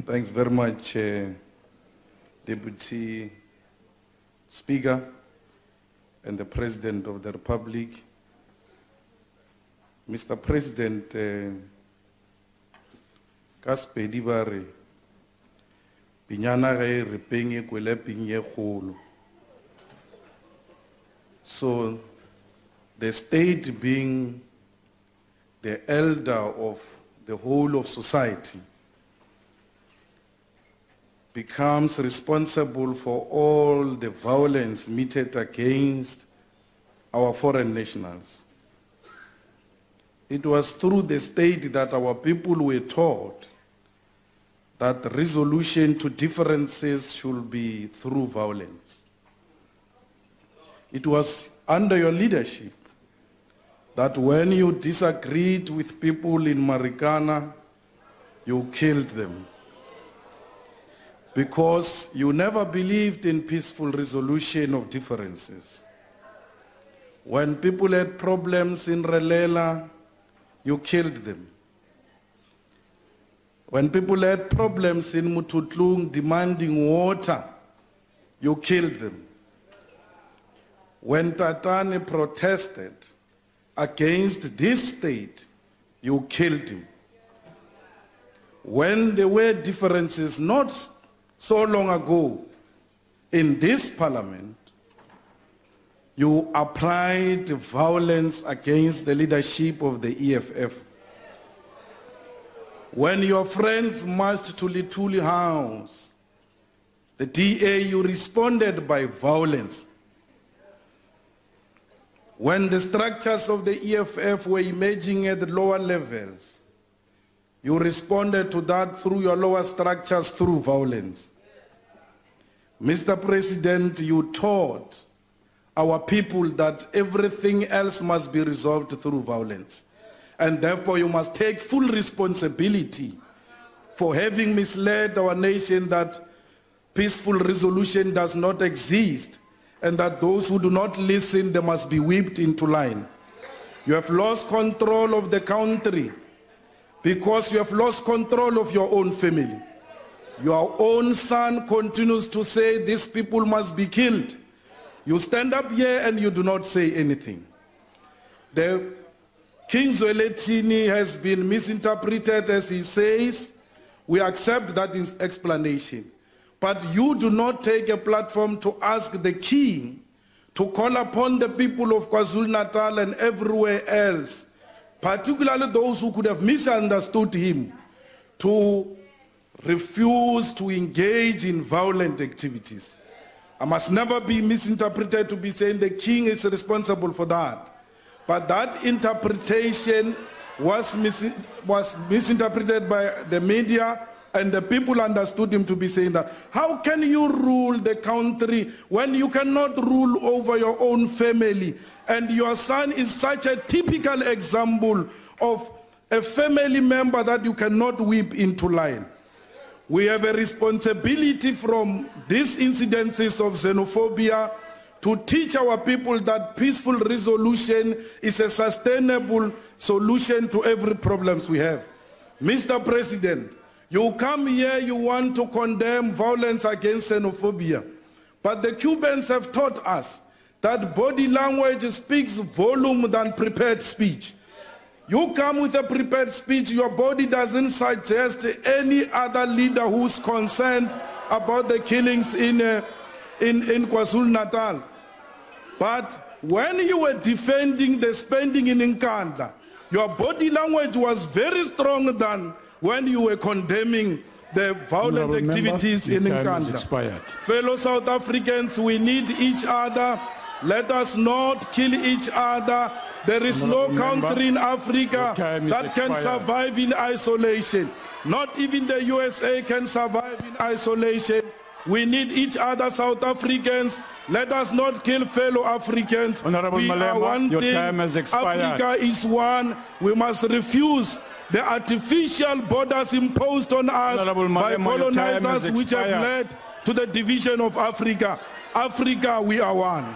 Thanks very much, Deputy Speaker and the President of the Republic. Mr. President, Kaspedi bare pinyana ge repenge kwele pinye kholo. So the state being the elder of the whole of society becomes responsible for all the violence meted against our foreign nationals. It was through the state that our people were taught that resolution to differences should be through violence. It was under your leadership that when you disagreed with people in Marikana, you killed them. Because you never believed in peaceful resolution of differences. When people had problems in Relela, you killed them. When people had problems in Mututlung demanding water, you killed them. When Tatane protested against this state, you killed him. When there were differences not so long ago in this parliament, you applied violence against the leadership of the EFF. When your friends marched to Lituli House, the DA, you responded by violence. When the structures of the EFF were emerging at the lower levels, you responded to that through your lower structures through violence. Mr. President, you taught our people that everything else must be resolved through violence. And therefore you must take full responsibility for having misled our nation that peaceful resolution does not exist and that those who do not listen, they must be whipped into line. You have lost control of the country because you have lost control of your own family. Your own son continues to say these people must be killed. You stand up here and you do not say anything. The King Zweletini has been misinterpreted as he says. We accept that explanation. But you do not take a platform to ask the king to call upon the people of KwaZulu-Natal and everywhere else, particularly those who could have misunderstood him, to refuse to engage in violent activities. I must never be misinterpreted to be saying the king is responsible for that. But that interpretation was misinterpreted by the media, and the people understood him to be saying that. How can you rule the country when you cannot rule over your own family? And your son is such a typical example of a family member that you cannot whip into line. We have a responsibility from these incidences of xenophobia to teach our people that peaceful resolution is a sustainable solution to every problem we have. Mr. President, you come here, you want to condemn violence against xenophobia. But the Cubans have taught us that body language speaks volume than prepared speech. You come with a prepared speech, your body doesn't suggest any other leader who's concerned about the killings in KwaZulu-Natal. But when you were defending the spending in Nkandla, your body language was very strong than when you were condemning the violent activities in Nkandla. Fellow South Africans, we need each other. Let us not kill each other. There is no country in Africa that can survive in isolation. Not even the USA can survive in isolation. We need each other, South Africans. Let us not kill fellow Africans. Honorable We Malema, are one your thing. time has expired. Africa is one. We must refuse the artificial borders imposed on us by colonizers which have led to the division of Africa. Africa, we are one.